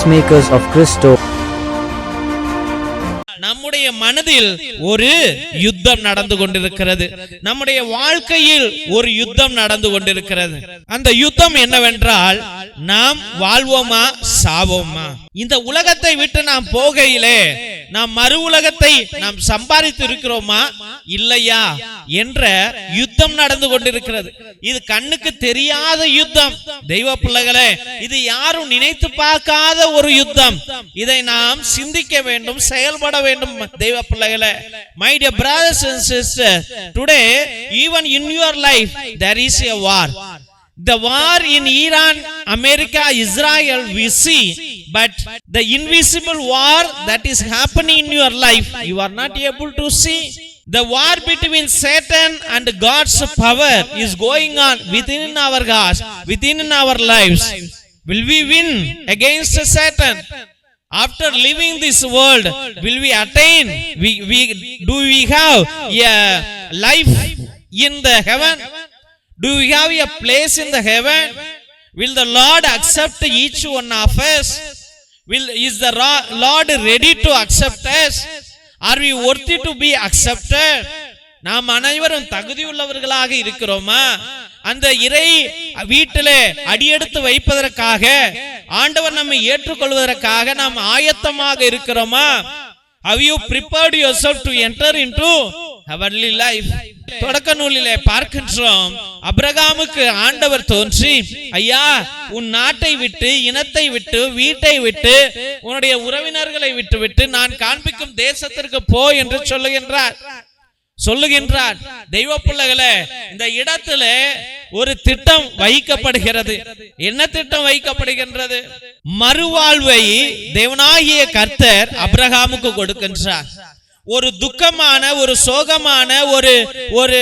peacemakers of Christo. நம்முடைய மனதில் ஒரு யுத்தம் நடந்து கொண்டிருக்கிறது. நம்முடைய வாழ்க்கையில் ஒரு யுத்தம் நடந்து கொண்டிருக்கிறது. அந்த யுத்தம் என்னவென்றால், நாம் வாழ்வோமா சாவோமா? இந்த உலகத்தை விட்டு நாம் போகையிலே நாம் மறு உலகத்தை நாம் சம்பாதித்து இருக்கிறோமா இல்லையா என்ற யுத்தம் நடந்து கொண்டிருக்கிறது. இது கண்ணுக்கு தெரியாத யுத்தம். தெய்வ பிள்ளைகளே, இது யாரும் நினைத்து பார்க்காத ஒரு யுத்தம். இதை நாம் சிந்திக்க வேண்டும், செயல்பட வேண்டும். தெய்வ பிள்ளைகளே, my dear brothers and sisters, today even in your life there is a war. The war in Iran, America, Israel we see, but the invisible war that is happening in your life you are not able to see. The war between Satan and God's power is going on within our hearts, within our lives. Will we win against Satan? After living this world, will we attain? Do we have a life in the heaven? Do we have a place in the heaven? Will the Lord accept each one of us? Is the Lord ready to accept us? Are we worthy to be accepted? நாம் அனைவரும் தகுதியுள்ளவர்களாக இருக்கிறோமா? அந்த இறை வீட்டிலே அடியெடுத்து வைப்பதற்காக, ஆண்டவர் நம்மை ஏற்றுக்கொள்வதற்காக நாம் ஆயத்தமாக இருக்கிறோமா? Have you prepared yourself to enter into heavenly life? தொடக்க நூலிலே பார்க்கின்றோம், அபிரகாமுக்கு ஆண்டவர் தோன்றி, ஐயா, உன் நாட்டை விட்டு, இனத்தை விட்டு, வீட்டை விட்டு, உன்னுடைய உறவினர்களை விட்டு நான் காண்பிக்கும் தேசத்திற்கு போ என்று சொல்லுகின்றார். தெய்வ பிள்ளைகளே, இந்த இடத்துல ஒரு திட்டம் வைக்கப்படுகிறது. என்ன திட்டம் வைக்கப்படுகின்றது? மறுவாழ்வை தேவனாகிய கர்த்தர் அபிரகாமுக்கு கொடுக்கின்றார். ஒரு துக்கமான, ஒரு சோகமான, ஒரு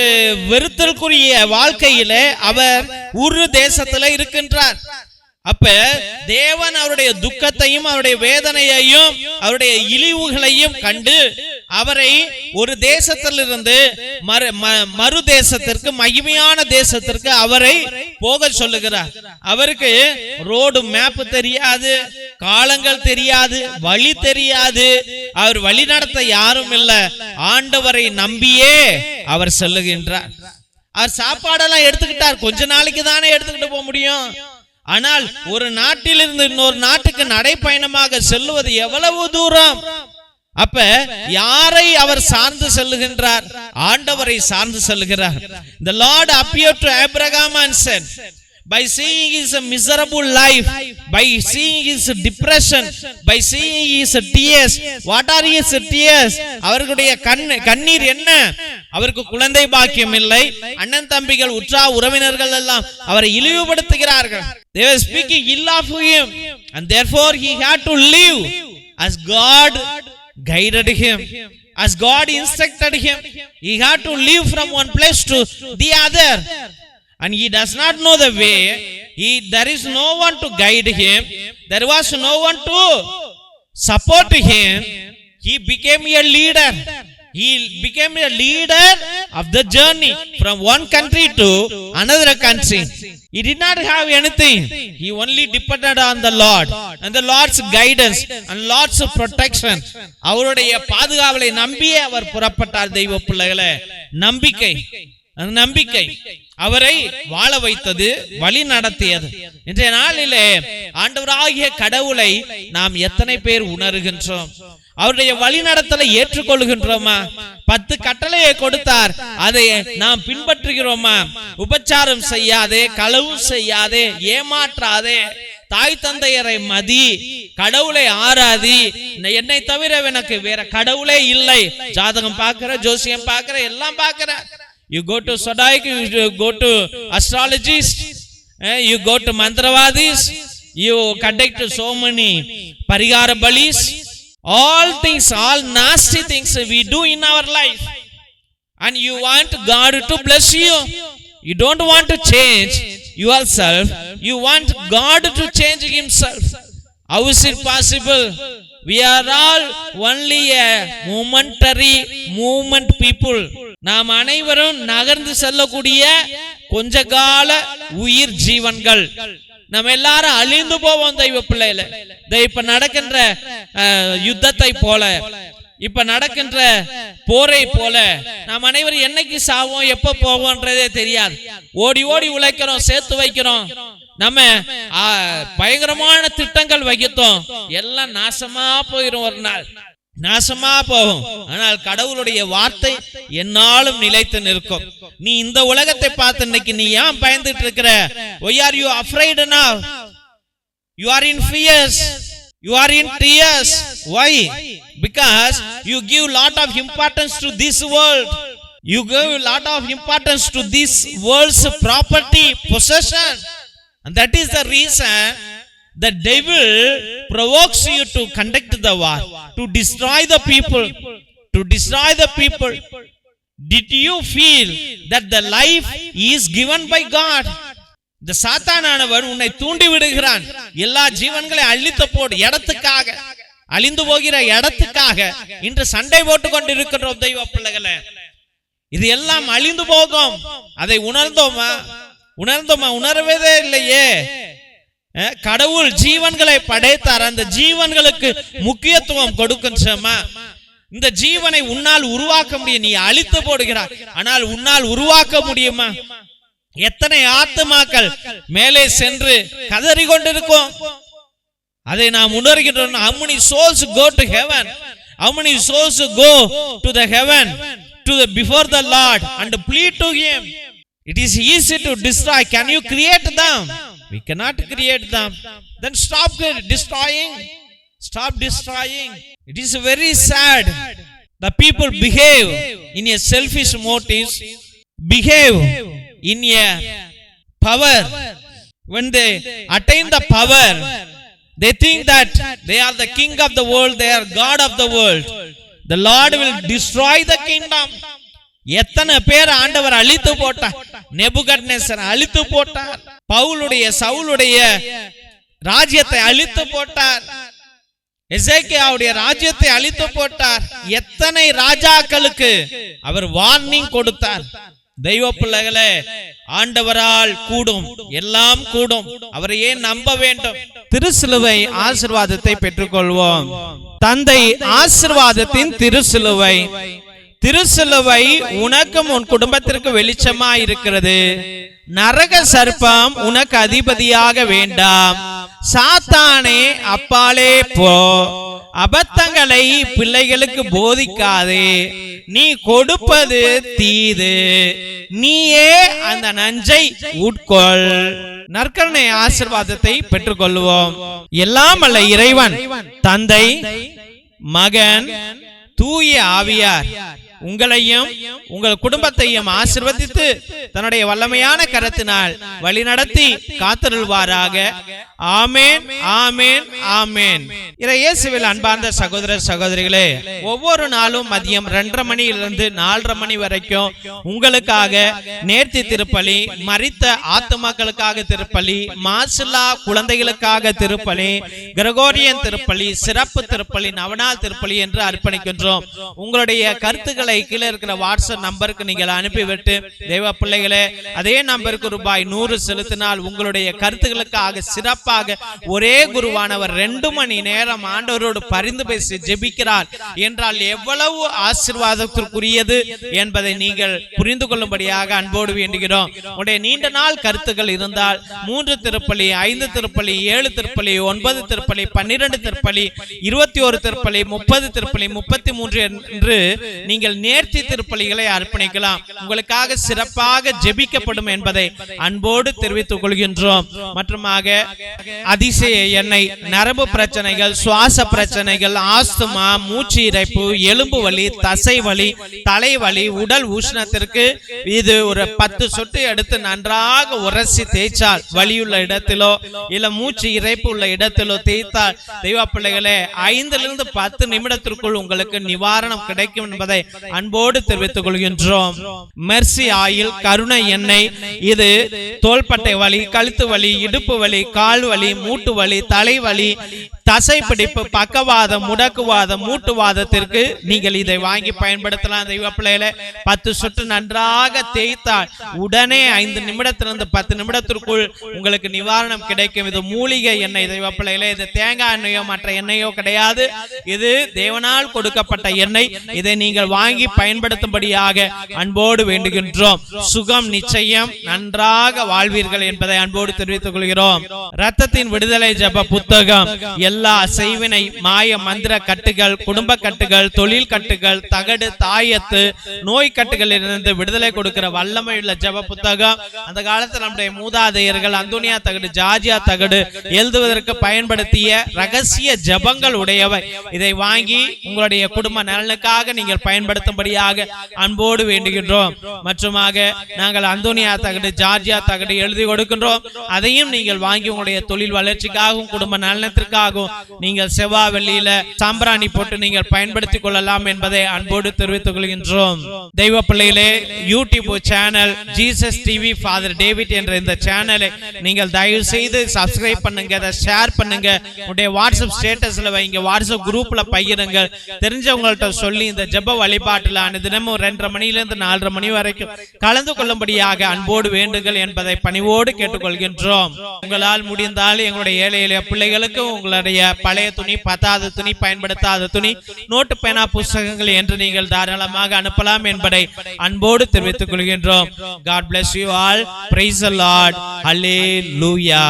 வெறுத்தலுக்குரிய வாழ்க்கையில அவர் ஊரு தேசத்துல இருக்கின்றார். அப்ப தேவன் அவருடைய துக்கத்தையும் அவருடைய வேதனையையும் அவருடைய இழிவுகளையும் கண்டு அவரை ஒரு தேசத்திலிருந்து மறு தேசத்திற்கு, மகிமையான தேசத்திற்கு அவரை போக சொல்லுகிறார். அவருக்கு ரோடு மேப் தெரியாது, காலங்கள் தெரியாது, வழி தெரியாது. அவர் வழி நடத்த யாரும் இல்லை. ஆண்டவரை நம்பியே அவர் செல்லுகின்றார். அவர் சாப்பாடெல்லாம் எடுத்துக்கிட்டார். கொஞ்ச நாளைக்கு தானே எடுத்துக்கிட்டு போக முடியும். ஆனால் ஒரு நாட்டிலிருந்து இன்னொரு நாட்டுக்கு நடைப்பயணமாக செல்லுவது எவ்வளவு தூரம்? அப்ப யாரை அவர் சார்ந்து செல்லுகின்றார்? ஆண்டவரை சார்ந்து செல்லுகிறார். The Lord appeared to Abraham and said, by seeing his miserable life, by seeing his depression, by seeing his tears, what are his tears? அவர்களுடைய கண்ணீர் என்ன? அவருக்கு குழந்தை பாக்கியம் இல்லை. அண்ணன் தம்பிகள், உற்றார் உறவினர்கள் எல்லாம் அவரை இழிவுபடுத்துகிறார்கள். They were speaking ill of him, and therefore he had to live as God guided him, as God instructed him. He had to live from one place to the other, and he does not know the way. There is no one to guide him. There was no one to support him. He became a leader. He became a leader of the journey from one country to another country. He did not have anything. He only depended on the Lord and the Lord's guidance and Lord's protection. அவருடைய பாதுகாவலை நம்பியே அவர் புறப்பட்டார். தெய்வ பிள்ளைகளே, நம்பிக்கை அவரை வாழ வைத்தது, வழி நடத்தியது. இன்றைய நாளிலே ஆண்டவராகிய கடவுளை நாம் எத்தனை பேர் உணர்கின்றோம்? அவருடைய வழி நடத்தலை ஏற்றுக்கொள்கின்றோமா? 10 கட்டளையை கொடுத்தார், அதை நாம் பின்பற்றுகிறோமா? உபச்சாரம் செய்யாதே, களவு செய்யாதே, ஏமாற்றாதே, தாய் தந்தையரை மதி, கடவுளை ஆராதி, என்னை தவிர எனக்கு வேற கடவுளே இல்லை. ஜாதகம் பார்க்கிற, ஜோசியம் பார்க்கிற, எல்லாம் பார்க்கிற. You go to Sadaik, you go to astrologists, you go to mantravadis, you conduct so many parigara balis, all things, all nasty things we do in our life, and you want God to bless you. You don't want to change yourself, you want God to change himself. How is it possible? We are all only a momentary movement people. நாம் அனைவரும் நகர்ந்து செல்லக்கூடிய கொஞ்ச கால உயிர் ஜீவன்கள். நம்ம எல்லாரும் அழிந்து போவோம் தெய்வ பிள்ளையில. இப்ப நடக்கின்ற யுத்தத்தை போல, இப்ப நடக்கின்ற போரை போல நாம் அனைவரும் என்னைக்கு சாவோம் எப்ப போவோன்றதே தெரியாது. ஓடி ஓடி உழைக்கிறோம், சேர்த்து வைக்கிறோம், நம்ம பயங்கரமான திட்டங்கள் வகித்தோம், எல்லாம் நாசமா போயிரும், ஒரு நாள் நாசமா போகும். ஆனால் கடவுளுடைய வார்த்தை என்னாலும் நிலைத்து நிற்கும். நீ இந்த உலகத்தை பார்த்து இன்னைக்கு நீ ஏன் பயந்துட்டு இருக்கிற? Why are you afraid now? You are in fears, you are in tears. Why? Because you give lot of importance to this world, you give lot of importance to this world's property, possession, and that is the reason the devil provokes you to conduct the war, to destroy the people, to destroy the people. Did you feel that the life is given by God? இந்த சாத்தானானவன் உன்னை தூண்டி விடுகிறான், எல்லா ஜீவன்களை அழித்து போடு இடத்துக்காக, அழிந்து போகிற இடத்துக்காக இன்று சண்டை போட்டு கொண்டிருக்கிறோம் தெய்வ பிள்ளைகளே. இது எல்லாம் அழிந்து போகும். அதை உணர்ந்தோமா? உணர்வதே இல்லையே. கடவுள் ஜீவன்களை படைத்தார், அந்த ஜீவன்களுக்கு முக்கியத்துவம் கொடுக்கணுமா? இந்த ஜீவனை உன்னால் உருவாக்க முடியும், நீ அழித்து போடுகிறாய், ஆனால் உன்னால் உருவாக்க முடியுமா? எத்தனை ஆத்துமாக்கள் மேலே சென்று கதறி கொண்டிருக்கும், அதை நாம் உணர்கிறோம். How many souls go to heaven? How many souls go to the heaven, to the before the Lord and plead to him? It is easy to destroy. Can you create them? We cannot create them. Then stop destroying. Stop destroying. It is very sad. The people behave in a selfish motives, behave in a power. When they attain the power, they think that they are the king of the world, they are God of the world. The Lord will destroy the kingdom. எத்தனை பேர் ஆண்டவர் அழித்து போட்டார்? நேபுகத்நேசர் அழித்து போட்டார், சவுலுடைய ராஜ்யத்தை அழித்து போட்டார், எசேக்கியாவுடைய ராஜ்யத்தை அழித்து போட்டார். எத்தனை ராஜாக்களுக்கு அவர் வார்னிங் கொடுத்தார். தெய்வ பிள்ளைகளே, ஆண்டவரால் கூடும், எல்லாம் கூடும். அவரை ஏன் நம்ப வேண்டும்? திருசிலுவை ஆசீர்வாதத்தை பெற்றுக்கொள்வோம். தந்தை ஆசீர்வாதத்தின் திருசிலுவை. திருசிலுவை உனக்கும் உன் குடும்பத்திற்கு வெளிச்சமா இருக்கிறது. நரக சர்ப்பம் உனக்கு அதிபதியாக வேண்டாம். சாத்தானே அப்பாலே போ. அபத்தங்களை பிள்ளைகளுக்கு போதிக்காதே. நீ கொடுப்பது தீது, நீயே அந்த நஞ்சை உட்கொள். நற்கருணை ஆசீர்வாதத்தை பெற்றுக்கொள்வோம். எல்லாம் அல்ல இறைவன், தந்தை, மகன், தூய ஆவியார் உங்களையும் உங்கள் குடும்பத்தையும் ஆசீர்வதித்து தன்னுடைய வல்லமையான கரத்தினால் வழிநடத்தி காத்தருள்வாராக. ஆமேன், ஆமேன், ஆமேன். இயேசுவில் அன்பார்ந்த சகோதர சகோதரிகளே, ஒவ்வொரு நாளும் மதியம் 2:30 மணியிலிருந்து 4:30 மணி வரைக்கும் உங்களுக்காக நேர்த்தி திருப்பலி, மரித்த ஆத்துமாக்களுக்காக திருப்பலி, மாசில்லா குழந்தைகளுக்காக திருப்பலி, கிரகோரியன் திருப்பலி, சிறப்பு திருப்பலி, நவநாள் திருப்பலி என்று அர்ப்பணிக்கின்றோம். உங்களுடைய கருத்துக்களை கீழே இருக்கிற வாட்ஸ்அப் நம்பருக்கு நீங்கள் அனுப்பிவிட்டு, தேவ பிள்ளைகளே, அதே நம்பருக்கு ரூபாய் 100 செலுத்தினால் உங்களுடைய கருத்துக்களுக்காக சிறப்பாக ஒரே குருவானவர் 2 மணி நேரம் ஆண்டவரோடு பரிந்து பேசி ஜெபிக்கிறார் என்றால் எவ்வளவு ஆசீர்வாதத்திற்குரியது என்பதை நீங்கள் புரிந்து கொள்ளும்படியாக அன்போடு வேண்டுகிறோம். உடைய நீண்ட நாள் கருத்துக்கள் இருந்தால் 3 திருப்பலி, 5 திருப்பலி, 7 திருப்பலி, 9 திருப்பலி, 12 திருப்பலி, 21 திருப்பலி, 30 திருப்பலி, 33 என்று நீங்கள் நேர்த்தி திருப்பலிகளை அர்ப்பணிக்கலாம். உங்களுக்காக சிறப்பாக ஜெபிக்கப்படும் என்பதை அன்போடு தெரிவித்துக் கொள்கின்றோம். மற்றுமாக அதிசய எண்ணெய், நரம்பு பிரச்சனைகள், சுவாச பிரச்சனைகள், ஆஸ்துமா, மூச்சு இறைப்பு, எலும்பு வலி, தசை வலி, தலைவலி, உடல் உஷ்ணத்திற்கு இது ஒரு 10 சொட்டு எடுத்து நன்றாக உரசி தேய்ச்சால், வலியுள்ள இடத்திலோ இல்ல மூச்சு இறைப்பு உள்ள இடத்திலோ தேய்த்தால், தெய்வ பிள்ளைகளே, 5 to 10 நிமிடத்திற்குள் உங்களுக்கு நிவாரணம் கிடைக்கும் என்பதை அன்போடு தெரிவித்துக் கொள்கின்றோம். மெர்சி ஆயில், கருணை எண்ணெய், இது தோள்பட்டை வலி, கழுத்து வலி, இடுப்பு வலி, கால் வலி, மூட்டு வலி, தலைவலி, தசைப்பிடிப்பு, பக்கவாதம், முடக்குவாதம், மூட்டுவாதத்திற்கு நீங்கள் இதை வாங்கி பயன்படுத்தலாம். தெய்வ பிள்ளைகளே, 10 சொட்டு நன்றாக தேய்த்தால் உடனே 5 நிமிடத்திலிருந்து 10 நிமிடத்திற்குள் உங்களுக்கு நிவாரணம் கிடைக்கும். இது மூலிகை எண்ணெய் தெய்வ பிள்ளைகளே. இது தேங்காய் எண்ணெயோ மற்ற எண்ணெயோ கிடையாது. இது தேவனால் கொடுக்கப்பட்ட எண்ணெய். இதை நீங்கள் வாங்கி பயன்படுத்தும்படியாக அன்போடு வேண்டுகின்றோம். சுகம் நிச்சயம், நன்றாக வாழ்வீர்கள் என்பதை அன்போடு தெரிவித்துக் கொள்கிறோம். ரத்தத்தின் விடுதலை ஜெப புத்தகம் எல்லா செய்வினை, மாய, மந்திர கட்டுகள், குடும்ப கட்டுகள், தொழில் கட்டுகள், தகடு, தாயத்து, நோய் கட்டுகளிலிருந்து விடுதலை கொடுக்கிற வல்லமை உள்ள ஜெப புத்தகம். அந்த காலத்தில் நம்முடைய மூதாதையர்கள் அந்தோனியா தகடு, ஜார்ஜியா தகடு எழுதுவதற்கு பயன்படுத்திய ரகசிய ஜெபங்கள் உடையவை. இதை வாங்கி உங்களுடைய குடும்ப நலனுக்காக நீங்கள் பயன்படுத்தும்படியாக அன்போடு வேண்டுகின்றோம். மற்றுமாக நாங்கள் அந்தோனியா தகடு, ஜார்ஜியா தகடு எழுதி கொடுக்கின்றோம். அதையும் நீங்கள் வாங்கி உங்களுடைய தொழில் வளர்ச்சிக்காகவும் குடும்ப நலனத்திற்காகவும் நீங்கள் செவ்வாய் வெள்ளியில சாம்பிராணி போட்டு நீங்கள் பயன்படுத்திக் கொள்ளலாம் என்பதை அன்போடு தெரிவித்துக் கொள்கின்றோம். தெய்வ பிள்ளைகளே, YouTube channel Jesus TV father David என்ற இந்த சேனலை நீங்கள் தயவு செய்து சப்ஸ்கிரைப் பண்ணுங்க, அதை ஷேர் பண்ணுங்க, உங்களுடைய வாட்ஸ்அப் ஸ்டேட்டஸ்ல வைங்க, வாட்ஸ்அப் குரூப்ல பகிருங்க. தெரிஞ்சவங்கள்ட்ட சொல்லி இந்த ஜெப வழிபாட்டுல தினமும் 2:30 மணியிலிருந்து 4:30 மணி வரைக்கும் கலந்து கொள்ளும்படியாக அன்போடு வேண்டுங்கள் என்பதை பணிவோடு கேட்டுக்கொள்கின்றோம். உங்களால் முடிந்தால் எங்களுடைய ஏழை எளிய பிள்ளைகளுக்கு உங்களுடைய பழைய துணி, பத்தாத துணி, பயன்படுத்தாத துணி, நோட்டு, பேனா, புத்தகங்கள் என்று நீங்கள் தாராளமாக அனுப்பலாம் என்பதை அன்போடு தெரிவித்துக் கொள்கின்றோம். God bless you all. Praise the Lord. Hallelujah.